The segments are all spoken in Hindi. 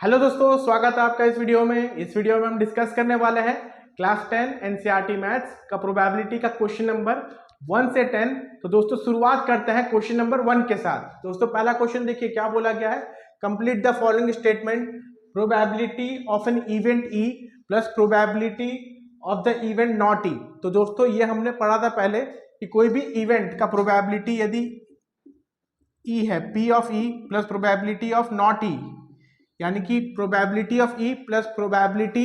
हेलो दोस्तों, स्वागत है आपका इस वीडियो में। इस वीडियो में हम डिस्कस करने वाले हैं क्लास 10 एनसीईआरटी मैथ्स का प्रोबेबिलिटी का क्वेश्चन नंबर 1 से 10। तो दोस्तों शुरुआत करते हैं क्वेश्चन नंबर 1 के साथ। दोस्तों पहला क्वेश्चन देखिए क्या बोला गया है। Complete the following statement, probability of an event E plus probability of the event not E. तो दोस्तों ये हमने पढ़ा था पहले कि कोई भी इवेंट का प्रोबेबिलिटी यदि ई है, P of E plus probability of not E, यानी कि probability of E plus probability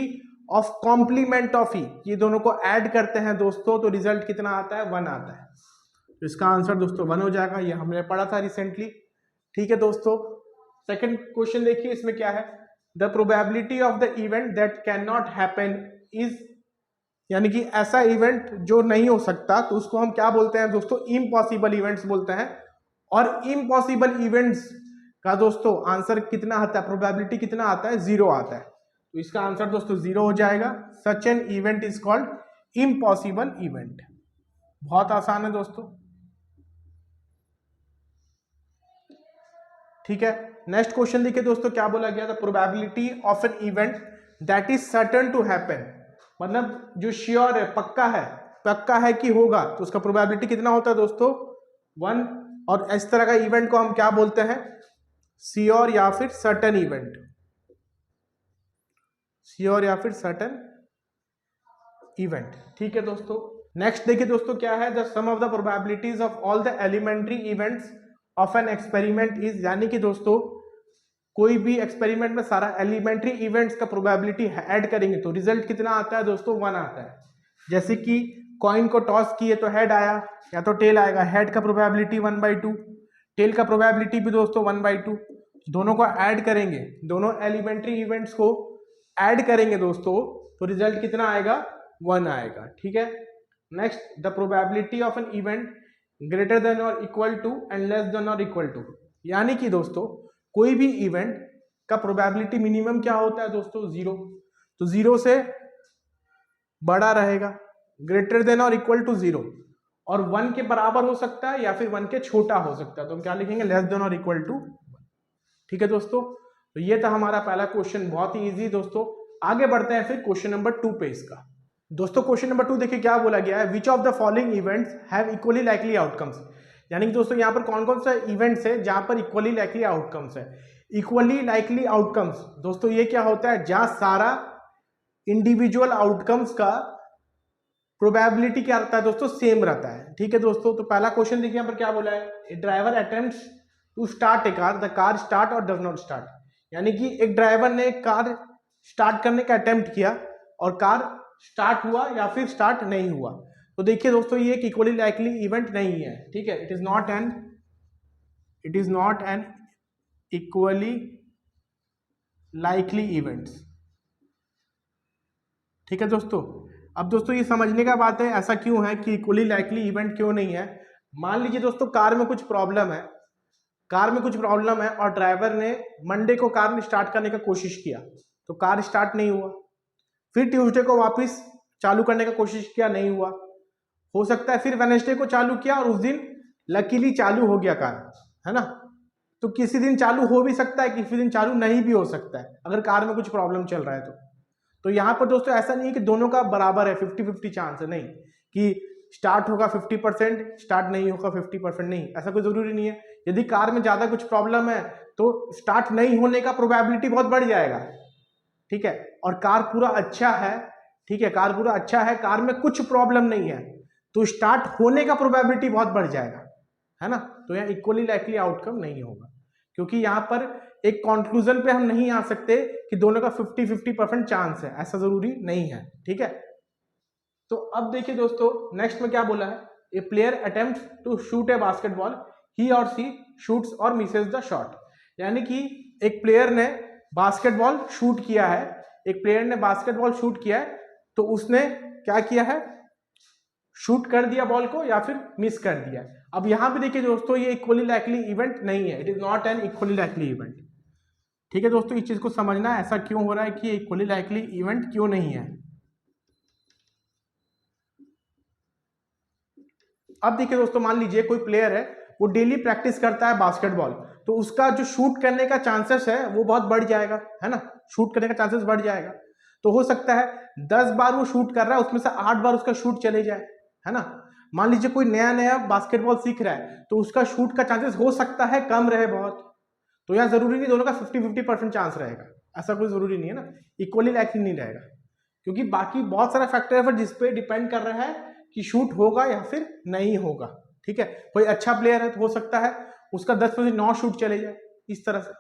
of complement of E, ये दोनों को ऐड करते हैं दोस्तों तो रिजल्ट कितना आता है, 1 आता है। तो इसका आंसर दोस्तों 1 हो जाएगा। ये हमने पढ़ा था रिसेंटली। ठीक है दोस्तों, सेकंड क्वेश्चन देखिए इसमें क्या है। The probability of the event that can not happen is, यानी कि ऐसा इवेंट जो नहीं हो सकता तो उसको हम क्या बोलते हैं दोस्तों, इम्पॉसिबल इवेंट्स बोलते हैं। और इम्पॉसिबल इवेंट्स का दोस्तों आंसर कितना आता है, प्रोबेबिलिटी कितना आता है, 0 आता है। तो इसका आंसर दोस्तों 0 हो जाएगा। Such an event is called impossible event. बहुत आसान है दोस्तों। ठीक है, नेक्स्ट क्वेश्चन देखिए दोस्तों क्या बोला गया था। Probability of an event that is certain to happen, मतलब जो श्योर है, पक्का है कि होगा, तो उसका प्रोबेबिलिटी कितना होता है दोस्तों, 1। और इस तरह का इवेंट को हम क्या बोलते हैं, श्योर या फिर सर्टेन इवेंट, श्योर या फिर सर्टेन इवेंट। ठीक है दोस्तों, नेक्स्ट देखिए दोस्तों क्या है। The sum of the probabilities of all the elementary events of an experiment is, यानी कि दोस्तों कोई भी एक्सपेरिमेंट में सारा एलिमेंट्री इवेंट्स का प्रोबेबिलिटी ऐड करेंगे तो रिजल्ट कितना आता है दोस्तों, 1 आता है। जैसे कि कॉइन को टॉस किए तो हेड आया या तो टेल आएगा, हेड का प्रोबेबिलिटी 1/2, टेल का प्रोबेबिलिटी भी दोस्तों 1/2। दोनों को ऐड करेंगे, दोनों एलिमेंट्री इवेंट्स को ऐड करेंगे दोस्तों तो रिजल्ट कितना आएगा, 1 आएगा। ठीक है, next the probability of an event greater than or equal to and less than or equal to, यानी कि दोस्तों कोई भी इवेंट का प्रोबेबिलिटी मिनिमम क्या होता है दोस्तों, 0। तो 0 से बड़ा रहेगा, greater than or equal to 0, और 1 के बराबर हो सकता है या फिर 1 के छोटा हो सकता है, तो हम क्या लिखेंगे, less than or equal to 1। ठीक है दोस्तों, तो ये था हमारा पहला क्वेश्चन, बहुत ही इजी दोस्तों। आगे बढ़ते हैं फिर क्वेश्चन नंबर 2 पे इसका। दोस्तों क्वेश्चन नंबर 2 देखिए क्या बोला गया है। Which of the following events have equally likely outcomes, यानी कि दोस्तों यहाँ पर कौन कौन सा इवेंट्स है जहां पर इक्वली लाइकली आउटकम्स है। इक्वली लाइकली आउटकम्स दोस्तों ये क्या होता है, जहां सारा इंडिविजुअल आउटकम्स का प्रोबेबिलिटी क्या रहता है दोस्तों, सेम रहता है। ठीक है दोस्तों, तो पहला क्वेश्चन देखिए यहाँ पर क्या बोला है। A driver attempts to start a car, the car start or does not start, यानी कि एक ड्राइवर ने कार स्टार्ट करने का अटेम्प्ट किया और कार स्टार्ट हुआ या फिर स्टार्ट नहीं हुआ। तो देखिए दोस्तों ये एक इक्वली लाइकली इवेंट नहीं है। ठीक है, it is not an equally likely events. ठीक है दोस्तों, अब दोस्तों ये समझने का बात है ऐसा क्यों है कि इक्वली लाइकली इवेंट क्यों नहीं है। मान लीजिए दोस्तों कार में कुछ प्रॉब्लम है और ड्राइवर ने मंडे को कार स्टार्ट करने का कोशिश किया तो कार स्टार्ट नहीं हुआ, फिर ट्यूसडे को वापस चालू करने का कोशिश किया, नहीं हुआ, हो सकता है फिर वेडनेसडे को चालू किया और उस दिन लकीली चालू हो गया कार, है ना। तो किसी दिन चालू हो भी सकता है, किसी दिन चालू नहीं भी हो सकता है अगर कार में कुछ प्रॉब्लम चल रहा है तो यहाँ पर दोस्तों ऐसा नहीं है कि दोनों का बराबर है, 50-50 चांस है, नहीं कि स्टार्ट होगा 50%, स्टार्ट नहीं होगा 50%, नहीं, ऐसा कोई जरूरी नहीं है। यदि कार में ज्यादा कुछ प्रॉब्लम है तो स्टार्ट नहीं होने का प्रोबेबिलिटी बहुत बढ़ जाएगा। ठीक है, और कार पूरा अच्छा है, ठीक है, कार पूरा अच्छा है, कार में कुछ प्रॉब्लम नहीं है तो स्टार्ट होने का प्रोबेबिलिटी बहुत बढ़ जाएगा, है ना। तो यहाँ इक्वली लाइकली आउटकम नहीं होगा, क्योंकि यहाँ पर एक कंक्लूजन पे हम नहीं आ सकते कि दोनों का 50-50% चांस है, ऐसा जरूरी नहीं है। ठीक है, तो अब देखिए दोस्तों नेक्स्ट में क्या बोला है। A player attempts to shoot a basketball, he or she shoots or misses the shot, यानी कि एक प्लेयर ने बास्केटबॉल शूट किया है, तो उसने क्या किया है, शूट कर दिया बॉल को या फिर मिस कर दिया। अब यहां भी देखिए दोस्तों ये इक्वली लाइकली इवेंट नहीं है, it is not an equally likely event. ठीक है दोस्तों, इस चीज को समझना है ऐसा क्यों हो रहा है कि इक्वली लाइकली इवेंट क्यों नहीं है। अब देखिए दोस्तों मान लीजिए कोई प्लेयर है वो डेली प्रैक्टिस करता है बास्केटबॉल, तो उसका जो शूट करने का चांसेस है वो बहुत बढ़ जाएगा, है ना, शूट करने का चांसेस बढ़ जाएगा। तो हो सकता है 10 बार वो शूट कर रहा है उसमें से 8 बार उसका शूट चले जाए, है ना। मान लीजिए कोई नया नया बास्केटबॉल सीख रहा है तो उसका शूट का चांसेस हो सकता है कम रहे बहुत, तो यहाँ जरूरी नहीं दोनों का 50-50% चांस रहेगा, ऐसा कोई जरूरी नहीं है ना, इक्वली लाइकली नहीं रहेगा, क्योंकि बाकी बहुत सारा फैक्टर है जिस पे डिपेंड कर रहा है कि शूट होगा या फिर नहीं होगा। ठीक है, कोई अच्छा प्लेयर है तो हो सकता है उसका 10% 9 शूट चले जाए इस तरह से।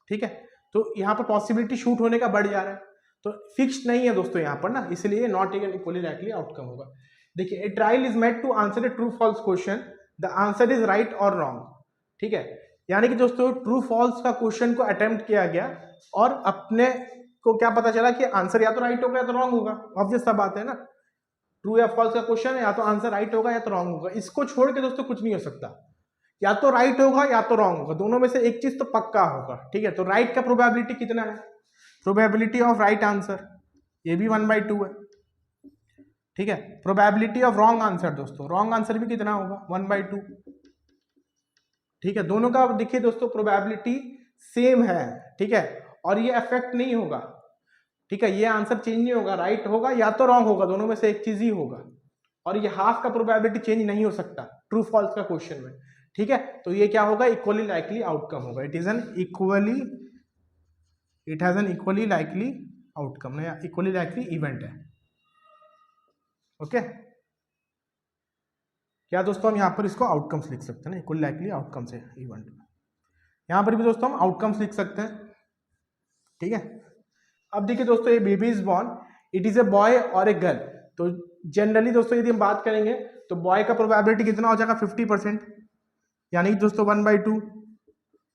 ठीक है, तो यहाँ पर पॉसिबिलिटी शूट होने का बढ़ जा रहा है, तो फिक्स नहीं है दोस्तों यहाँ पर ना, इसलिए not an equally likely outcome होगा। देखिए, a trial is made to answer a true false question, the answer is right और रॉन्ग। ठीक है, यानी कि दोस्तों ट्रू फॉल्स का क्वेश्चन को अटेम्प्ट किया गया और अपने को क्या पता चला कि आंसर या तो राइट होगा या तो रॉन्ग होगा, ऑब्वियस सा बात है ना। ट्रू या फॉल्स का क्वेश्चन है, या तो आंसर राइट होगा या तो रॉन्ग होगा, इसको छोड़ के दोस्तों कुछ नहीं हो सकता, या तो राइट होगा या तो रॉन्ग होगा, दोनों में से एक चीज तो पक्का होगा। ठीक है, तो राइट का प्रोबेबिलिटी कितना है, प्रोबेबिलिटी ऑफ राइट आंसर ये भी 1/2 है। ठीक है, प्रोबेबिलिटी ऑफ रॉन्ग आंसर दोस्तों, रॉन्ग आंसर भी कितना होगा 1/2। ठीक है, दोनों का देखिए दोस्तों प्रोबेबिलिटी सेम है। ठीक है, और ये अफेक्ट नहीं होगा। ठीक है, ये आंसर चेंज नहीं होगा, राइट होगा या तो रॉन्ग होगा, दोनों में से एक चीज ही होगा, और ये हाफ का प्रोबेबिलिटी चेंज नहीं हो सकता ट्रू फॉल्स का क्वेश्चन में। ठीक है, तो ये क्या होगा, इक्वली लाइकली आउटकम होगा, it has an equally likely outcome या इक्वली लाइकली इवेंट है। ओके, क्या दोस्तों हम यहाँ पर इसको आउटकम्स लिख सकते हैं ना, इक्वली लाइकली आउटकम्स है इवेंट में, यहाँ पर भी दोस्तों हम आउटकम्स लिख सकते हैं। ठीक है, अब देखिए दोस्तों, ये baby is born, it is a boy और ए गर्ल, तो जनरली दोस्तों यदि हम बात करेंगे तो बॉय का प्रोबेबिलिटी कितना हो जाएगा 50%, यानी दोस्तों 1/2,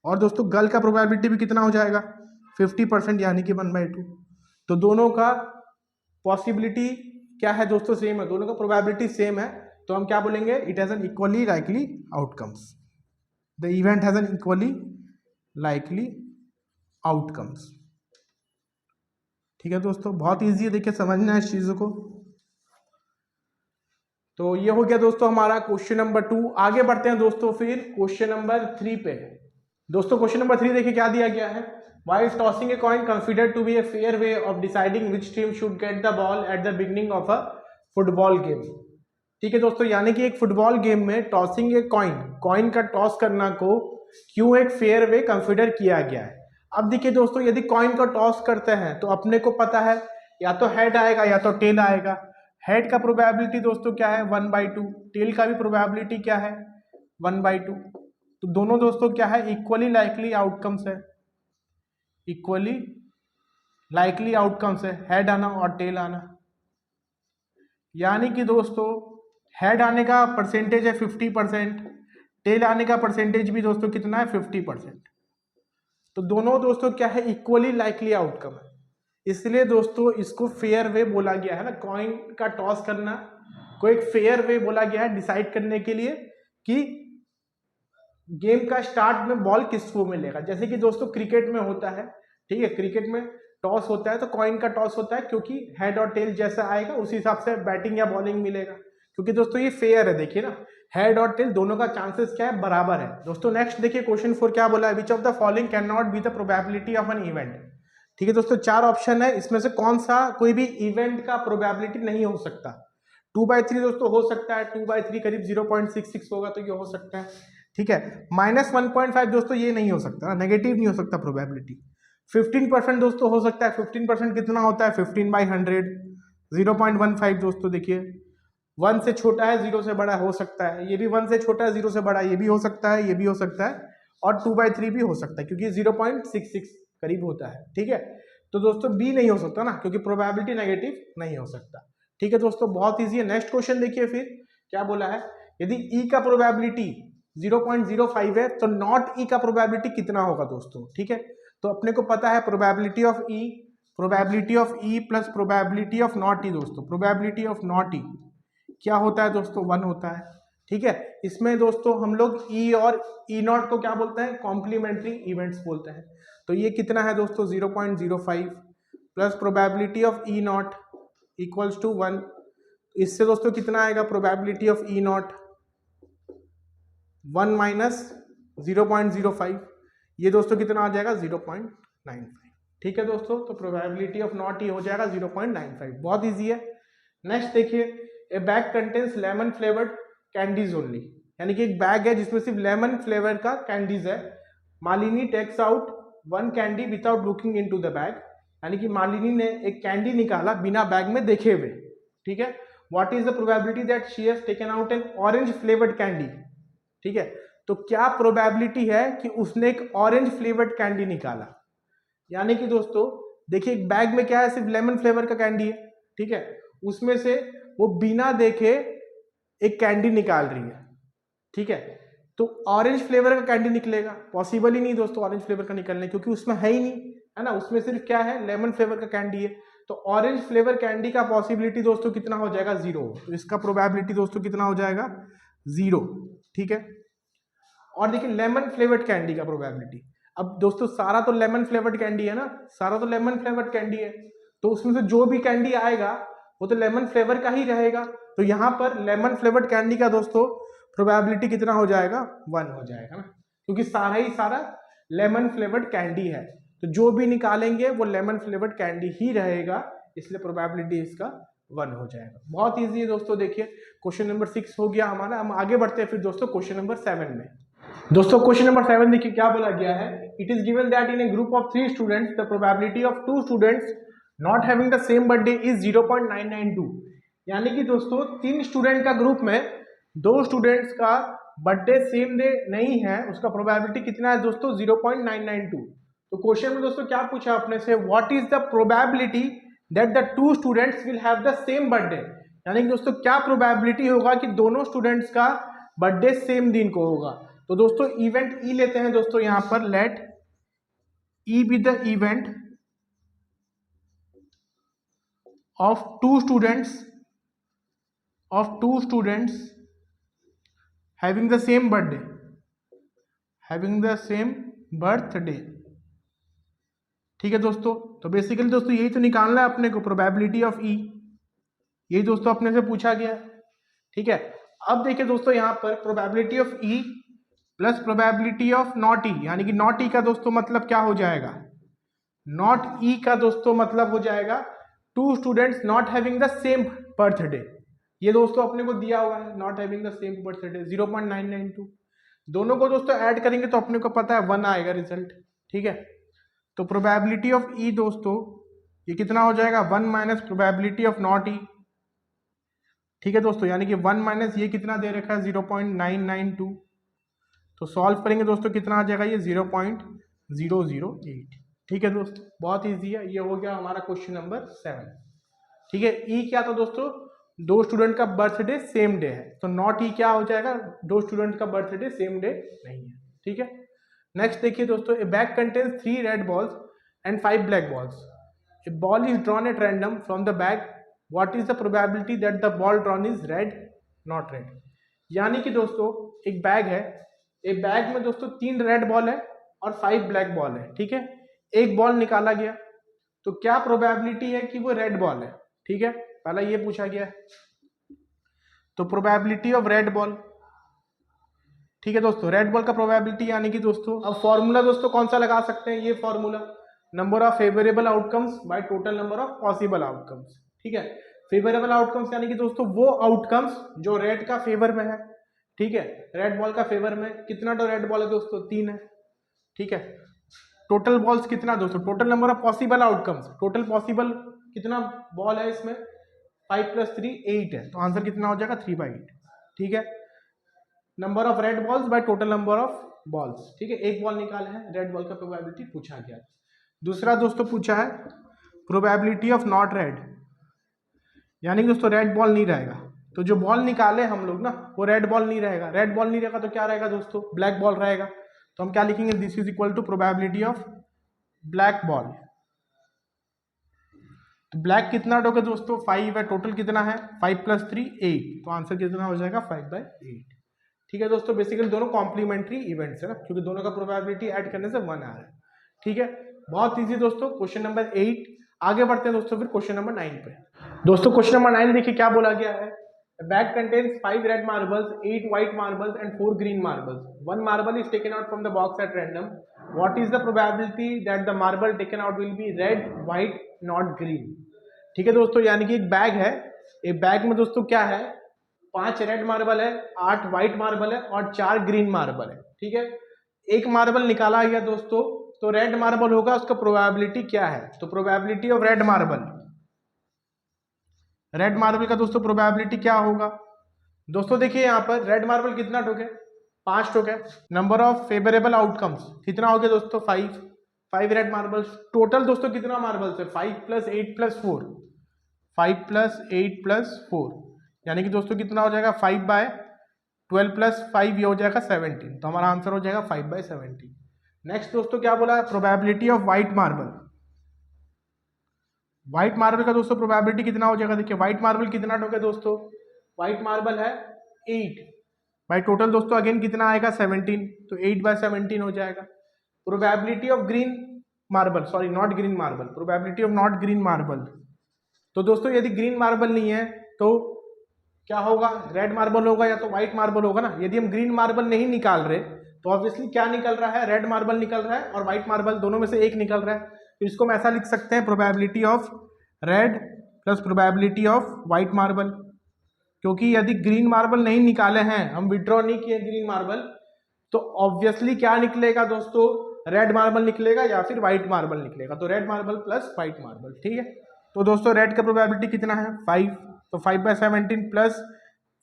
और दोस्तों गर्ल का प्रोबेबिलिटी भी कितना हो जाएगा 50%, यानी कि 1/2। तो दोनों का पॉसिबिलिटी क्या है दोस्तों, सेम है, दोनों का प्रोबेबिलिटी सेम है, तो हम क्या बोलेंगे, it has an equally likely outcomes, the event has an equally likely outcomes. ठीक है दोस्तों, बहुत इजी है, देखिए समझना है इस चीजों को। तो ये हो गया दोस्तों हमारा क्वेश्चन नंबर 2। आगे बढ़ते हैं दोस्तों फिर क्वेश्चन नंबर 3 पे। दोस्तों क्वेश्चन नंबर 3 देखिए क्या दिया गया है, while tossing a coin considered to be a fair way of deciding which team should get the ball at the beginning of a football game. ठीक है दोस्तों, यानी कि एक फुटबॉल गेम में टॉसिंग ए कॉइन का टॉस करना को क्यों एक फेयर वे कंसीडर किया गया है। अब देखिए दोस्तों, यदि कॉइन को टॉस करते हैं तो अपने को पता है या तो हेड आएगा या तो टेल आएगा। हेड का प्रोबेबिलिटी दोस्तों क्या है 1/2, टेल का भी प्रोबेबिलिटी क्या है 1/2। तो दोनों दोस्तों क्या है, इक्वली लाइकली आउटकम्स है, इक्वली लाइकली आउटकम्स है, हेड आना और टेल आना। यानी कि दोस्तों हेड आने का परसेंटेज है 50%, टेल आने का परसेंटेज भी दोस्तों कितना है 50%। तो दोनों दोस्तों क्या है, इक्वली लाइकली आउटकम है, इसलिए दोस्तों इसको फेयर वे बोला गया है ना, कॉइन का टॉस करना को एक फेयर वे बोला गया है डिसाइड करने के लिए कि गेम का स्टार्ट में बॉल किसको मिलेगा। जैसे कि दोस्तों क्रिकेट में होता है, ठीक है, क्रिकेट में टॉस होता है तो कॉइन का टॉस होता है, क्योंकि हेड और टेल जैसा आएगा उसी हिसाब से बैटिंग या बॉलिंग मिलेगा, क्योंकि दोस्तों ये फेयर है। देखिए ना, हेड और टेल दोनों का चांसेस क्या है, बराबर है। दोस्तों नेक्स्ट देखिए क्वेश्चन 4 क्या बोला है, which of the following can not be the probability of an event. ठीक है दोस्तों, 4 ऑप्शन है, इसमें से कौन सा कोई भी इवेंट का प्रोबेबिलिटी नहीं हो सकता। 2/3 दोस्तों हो सकता है, 2/3 करीब 0.66 होगा तो ये हो सकता है। ठीक है, -1.5 दोस्तों ये नहीं हो सकता, नेगेटिव नहीं हो सकता प्रोबेबिलिटी। 15% दोस्तों हो सकता है, 15% कितना होता है 15/100, 0.15 दोस्तों देखिए 1 से छोटा है 0 से बड़ा हो सकता है, ये भी 1 से छोटा है 0 से बड़ा, ये भी हो सकता है, ये भी हो सकता है, और 2/3 भी हो सकता है क्योंकि 0.66 करीब होता है। ठीक है, तो दोस्तों बी नहीं हो सकता ना, क्योंकि प्रोबेबिलिटी नेगेटिव नहीं हो सकता। ठीक है दोस्तों, बहुत ईजी है। नेक्स्ट क्वेश्चन देखिए फिर क्या बोला है, यदि ई का प्रोबेबिलिटी 0.05 है तो नॉट ई का प्रोबेबिलिटी कितना होगा दोस्तों। ठीक है, तो अपने को पता है probability of E plus probability of not E. दोस्तों प्रोबेबिलिटी ऑफ नॉट ई क्या होता है दोस्तों, 1 होता है। ठीक है, इसमें दोस्तों हम लोग ई और ई नॉट को क्या बोलते हैं, कॉम्प्लीमेंट्री इवेंट्स बोलते हैं। तो ये कितना है दोस्तों 0.05 plus probability of E not equals to 1। इससे दोस्तों कितना आएगा, प्रोबेबिलिटी ऑफ ई नॉट 1 - 0.05, ये दोस्तों कितना आ जाएगा 0.95। ठीक है दोस्तों, तो प्रोबेबिलिटी ऑफ नॉट ई हो जाएगा 0.95, बहुत ईजी है। नेक्स्ट देखिए, ए bag contains lemon flavoured candies only, यानी कि एक बैग है जिसमें सिर्फ लेमन फ्लेवर का कैंडीज है। Malini takes out one candy without looking into the bag, यानी कि मालिनी ने एक कैंडी निकाला बिना बैग में देखे हुए। ठीक है, what is the probability that she has taken out an orange flavoured candy. ठीक है, तो क्या प्रोबेबिलिटी है कि उसने एक ऑरेंज फ्लेवर्ड कैंडी निकाला। यानी कि दोस्तों देखिए, एक बैग में क्या है, सिर्फ लेमन फ्लेवर का कैंडी है। ठीक है, उसमें से वो बिना देखे एक कैंडी निकाल रही है। ठीक है, तो ऑरेंज फ्लेवर का कैंडी निकलेगा, पॉसिबल ही नहीं दोस्तों ऑरेंज फ्लेवर का निकलने, क्योंकि उसमें है ही नहीं, है ना, उसमें सिर्फ क्या है, लेमन फ्लेवर का कैंडी है। तो ऑरेंज फ्लेवर कैंडी का पॉसिबिलिटी दोस्तों कितना हो जाएगा, 0। तो इसका प्रोबेबिलिटी दोस्तों कितना हो जाएगा, 0। ठीक है, और देखिए लेमन फ्लेवर्ड कैंडी का प्रोबेबिलिटी, अब दोस्तों सारा तो लेमन फ्लेवर्ड कैंडी है ना, सारा तो लेमन फ्लेवर्ड कैंडी है, तो उसमें से जो भी कैंडी आएगा वो तो लेमन फ्लेवर का ही रहेगा। तो यहाँ पर लेमन फ्लेवर्ड कैंडी का दोस्तों प्रोबेबिलिटी कितना हो जाएगा, 1 हो जाएगा ना, क्योंकि सारा ही सारा लेमन फ्लेवर्ड कैंडी है, तो जो भी निकालेंगे वो लेमन फ्लेवर्ड कैंडी ही रहेगा, इसलिए प्रोबेबिलिटी इसका 1 हो जाएगा। बहुत ईजी है दोस्तों। देखिए क्वेश्चन नंबर 6 हो गया हमारा। हम आगे बढ़ते हैं फिर दोस्तों क्वेश्चन नंबर 7 में। दोस्तों क्वेश्चन नंबर 7 देखिए क्या बोला गया है, it is given that in A group of 3 students the probability of 2 students not having the same birthday is 0.992। यानी कि दोस्तों 3 स्टूडेंट का ग्रुप में 2 स्टूडेंट्स का बर्थडे सेम डे नहीं है, उसका प्रोबेबिलिटी कितना है दोस्तों, 0.992। तो क्वेश्चन में दोस्तों क्या पूछा अपने से, what is the probability that the 2 students will have the same birthday. यानी कि दोस्तों क्या प्रोबेबिलिटी होगा कि दोनों स्टूडेंट्स का बर्थडे सेम दिन को होगा। तो दोस्तों इवेंट ई लेते हैं दोस्तों, यहां पर let E be the event of two students having the same birthday, having the same birthday। ठीक है दोस्तों, तो बेसिकली दोस्तों यही तो निकालना है अपने को, प्रोबेबिलिटी ऑफ ई, यही दोस्तों अपने से पूछा गया है। ठीक है, अब देखिए दोस्तों यहाँ पर probability of E plus probability of not E, यानी कि नॉट ई का दोस्तों मतलब क्या हो जाएगा, नॉट ई का दोस्तों मतलब हो जाएगा 2 students not having the same birthday. ये दोस्तों अपने को दिया हुआ है not having the same birthday 0.992। दोनों को दोस्तों ऐड करेंगे तो अपने को पता है 1 आएगा रिजल्ट। ठीक है, तो प्रोबेबिलिटी ऑफ ई दोस्तों ये कितना हो जाएगा, 1 माइनस प्रोबेबिलिटी ऑफ नॉट ई। ठीक है दोस्तों, यानी कि 1 माइनस ये कितना दे रखा है 0.992, तो सॉल्व करेंगे दोस्तों कितना आ जाएगा ये 0.008। ठीक है दोस्तों, बहुत ईजी है, ये हो गया हमारा क्वेश्चन नंबर 7। ठीक है, ई क्या था दोस्तों, 2 स्टूडेंट का बर्थडे सेम डे है, तो नॉट ई क्या हो जाएगा, 2 स्टूडेंट का बर्थडे सेम डे नहीं है। ठीक है, नेक्स्ट देखिए दोस्तों, ए bag contains 3 red balls and 5 black balls, A ball is drawn at random from the bag, what is the probability that the ball drawn is red not red. यानी कि दोस्तों एक बैग है, एक बैग में दोस्तों 3 रेड बॉल है और 5 ब्लैक बॉल है। ठीक है, एक बॉल निकाला गया, तो क्या प्रोबेबिलिटी है कि वो रेड बॉल है। ठीक है, पहला ये पूछा गया, तो प्रोबेबिलिटी ऑफ रेड बॉल। ठीक है दोस्तों, रेड बॉल का प्रोबेबिलिटी यानी कि दोस्तों अब फॉर्मूला दोस्तों कौन सा लगा सकते हैं, ये formula number of favourable outcomes by total number of possible outcomes. ठीक है, फेवरेबल आउटकम्स यानी कि दोस्तों वो आउटकम्स जो रेड का फेवर में है। ठीक है, रेड बॉल का फेवर में कितना तो रेड बॉल है दोस्तों, 3 है। ठीक है, टोटल बॉल्स कितना दोस्तों, total number of possible outcomes, total possible कितना बॉल है इसमें, 5 + 3 8 है, तो आंसर कितना हो जाएगा 3/8। ठीक है, number of red balls by total number of balls. ठीक है, एक बॉल निकाला है, रेड बॉल का प्रोबेबिलिटी पूछा गया। दूसरा दोस्तों पूछा है प्रोबेबिलिटी ऑफ नॉट रेड, यानी कि दोस्तों रेड बॉल नहीं रहेगा, तो जो बॉल निकाले हम लोग ना वो रेड बॉल नहीं रहेगा, रेड बॉल नहीं रहेगा तो क्या रहेगा दोस्तों, ब्लैक बॉल रहेगा। तो हम क्या लिखेंगे, this is equal to probability of black ball. तो ब्लैक कितना होगा दोस्तों, 5 है, टोटल कितना है 5 + 3 8, तो आंसर कितना हो जाएगा 5/8। ठीक है दोस्तों, बेसिकली दोनों कॉम्प्लीमेंट्री इवेंट्स है ना, क्योंकि दोनों का प्रोबेबिलिटी ऐड करने से 1 आ रहा है। ठीक है, बहुत ईजी दोस्तों, क्वेश्चन नंबर 8। आगे बढ़ते हैं दोस्तों फिर क्वेश्चन नंबर 9 पे। दोस्तों क्वेश्चन नंबर 9 देखिए क्या बोला गया है, A bag contains 5 red marbles, 8 white marbles and 4 green marbles. One marble is taken out from the box at random. What is the probability that the marble taken out will be red, white, not green? ठीक है दोस्तों, यानी कि एक बैग है, एक बैग में दोस्तों क्या है, 5 रेड मार्बल है, 8 व्हाइट मार्बल है और 4 ग्रीन मार्बल है। ठीक है, एक मार्बल निकाला गया दोस्तों, तो रेड मार्बल होगा, उसका प्रोबेबिलिटी क्या है? तो probability of red marble, red marble का दोस्तों प्रोबेबिलिटी क्या होगा? दोस्तों देखिए यहाँ पर रेड मार्बल कितना टोक है? 5 टोक है। नंबर ऑफ फेवरेबल आउटकम्स कितना हो गया दोस्तों? 5 रेड मार्बल्स। टोटल दोस्तों कितना मार्बल्स है? 5 + 8 + 4, 5 + 8 + 4, यानी कि दोस्तों कितना हो जाएगा? 5/12 + 5, ये हो जाएगा 17। तो हमारा आंसर हो जाएगा 5/17। नेक्स्ट दोस्तों क्या बोला है? Probability of white marble. White marble का दोस्तों प्रोबेबिलिटी कितना हो जाएगा? देखिए व्हाइट मार्बल कितना टोक है दोस्तों? व्हाइट मार्बल है 8 बाई टोटल दोस्तों अगेन कितना आएगा? 17, तो 8/17 हो जाएगा। Probability of green marble, sorry not green marble, probability of not green marble. तो दोस्तों यदि ग्रीन मार्बल नहीं है तो क्या होगा? रेड मार्बल होगा या तो व्हाइट मार्बल होगा ना। यदि हम ग्रीन मार्बल नहीं निकाल रहे तो ऑब्वियसली क्या निकल रहा है? रेड मार्बल निकल रहा है और व्हाइट मार्बल, दोनों में से एक निकल रहा है। तो इसको हम ऐसा लिख सकते हैं, probability of red plus probability of white marble, क्योंकि यदि ग्रीन मार्बल नहीं निकाले हैं, हम विड्रॉ नहीं किए ग्रीन मार्बल, तो ऑब्वियसली क्या निकलेगा दोस्तों? रेड मार्बल निकलेगा या फिर व्हाइट मार्बल निकलेगा। तो red marble plus white marble. ठीक है, तो दोस्तों रेड का प्रोबेबिलिटी कितना है? 5, तो 5/17 प्लस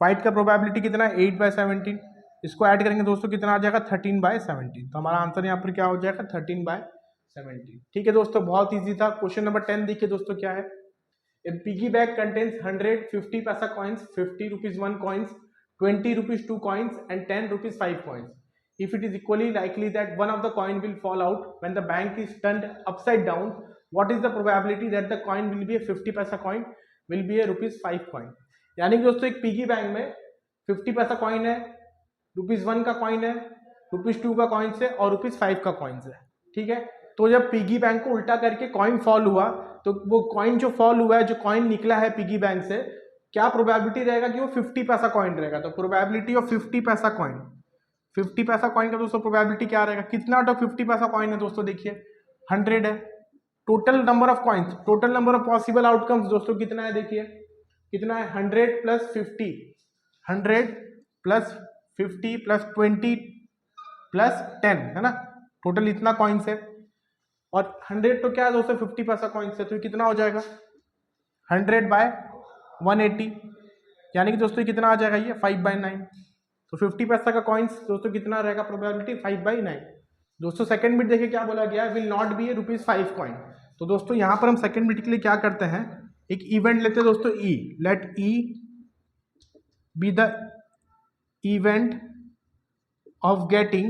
व्हाइट का प्रोबेबिलिटी कितना है? 8/17। इसको ऐड करेंगे दोस्तों कितना आ जाएगा? 13/17। तो हमारा आंसर यहाँ पर क्या हो जाएगा? 13/17। ठीक है दोस्तों, बहुत ईजी था। क्वेश्चन नंबर 10 देखिए दोस्तों क्या है। A piggy bank contains 100 50 paisa coins, 50 rupees 1 coins, 20 rupees 2 coins and 10 rupees 5 coins. If it is equally likely that one of the coin will fall out when the bank is turned upside down, what is the probability that the coin will be a 50 paisa coin, will be a rupees 5 coin? यानी कि दोस्तों एक पिगी बैंक में 50 पैसा कॉइन है, रुपीज 1 का कॉइन है, रुपीज 2 का कॉइन्स है और रुपीज 5 का कॉइन्स है। ठीक है, तो जब पिगी बैंक को उल्टा करके कॉइन फॉल हुआ, तो वो कॉइन जो फॉल हुआ है, जो कॉइन निकला है पिगी बैंक से, क्या प्रोबेबिलिटी रहेगा कि वो 50 पैसा कॉइन रहेगा? तो प्रोबेबिलिटी ऑफ 50 पैसा कॉइन, 50 पैसा कॉइन का दोस्तों प्रोबेबिलिटी क्या रहेगा? कितना आउट ऑफ 50 पैसा कॉइन है दोस्तों? देखिए 100 है। Total number of coins, total number of possible outcomes दोस्तों कितना है? देखिए कितना है? 100 + 50, 100 + 50 + 20 + 10 है ना, टोटल इतना कॉइन्स है। और 100 तो क्या है दोस्तों? 50 पैसा कॉइन्स है, तो कितना हो जाएगा? 100/180, यानी कि दोस्तों कितना आ जाएगा? ये 5/9। तो 50 पैसा का कॉइन्स दोस्तों कितना रहेगा प्रोबेबिलिटी? 5/9। दोस्तों सेकंड बिट देखिए क्या बोला गया? Will not be A ₹5 coin. तो दोस्तों यहाँ पर हम सेकंड बिट के लिए क्या करते हैं? एक इवेंट लेते हैं दोस्तों, E, let E be the event of getting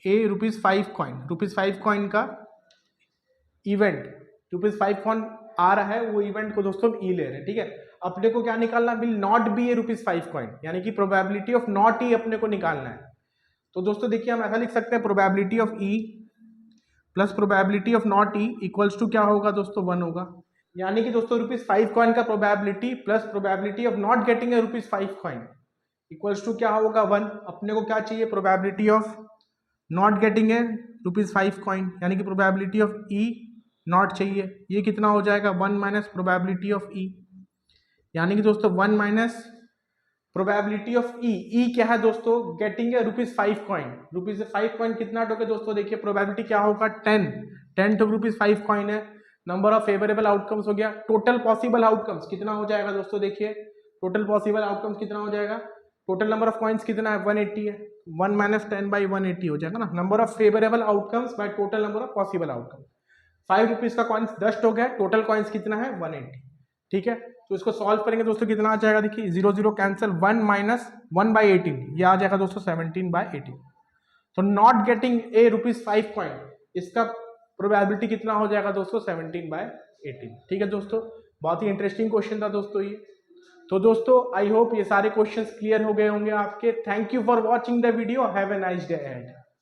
a ₹5 coin. ₹5 coin का इवेंट, ₹5 कॉइन आ रहा है, वो इवेंट को दोस्तों हम ई ले रहे हैं। ठीक है, अपने को क्या निकालना? Will not be A ₹5 coin, यानी कि प्रोबेबिलिटी ऑफ नॉट ई अपने को निकालना है। तो दोस्तों देखिए हम ऐसा लिख सकते हैं, probability of E plus probability of not E equals to क्या होगा दोस्तों? 1 होगा। यानी कि दोस्तों ₹5 कॉइन का probability plus probability of not getting a ₹5 coin equals to क्या होगा? 1। अपने को क्या चाहिए? Probability of not getting a ₹5 coin, यानी कि प्रोबेबिलिटी ऑफ ई नॉट चाहिए। ये कितना हो जाएगा? 1 माइनस प्रोबेबिलिटी ऑफ ई, यानी कि दोस्तों 1 माइनस प्रोबेबिलिटी ऑफ ई। ई क्या है दोस्तों? Getting a ₹5 coin. ₹5 कॉइन कितना टोके दोस्तों? देखिए प्रोबेबिलिटी क्या होगा? 10 टू ₹5 कॉइन है। नंबर ऑफ फेवरेबल आउटकम्स हो गया। टोटल पॉसिबल आउटकम्स कितना हो जाएगा दोस्तों? देखिए टोटल पॉसिबल आउटकम्स कितना हो जाएगा? टोटल नंबर ऑफ कॉइन्स कितना है? 180 है। 1 माइनस 10/180 हो जाएगा ना, number of favourable outcomes by total number of possible outcomes. ₹5 का कॉइन्स 10 हो गया, टोटल कॉइन्स कितना है? 180। ठीक है, तो इसको सॉल्व करेंगे दोस्तों कितना आ जाएगा? देखिए 0 0 कैंसिल, 1 माइनस 1/18, ये आ जाएगा दोस्तों 17/18। तो नॉट गेटिंग ए ₹5 कॉइन, इसका प्रोबेबिलिटी कितना हो जाएगा दोस्तों? 17/18। ठीक है दोस्तों, बहुत ही इंटरेस्टिंग क्वेश्चन था दोस्तों ये। तो दोस्तों आई होप ये सारे क्वेश्चंस क्लियर हो गए होंगे आपके। Thank you for watching the video, have a nice day ahead.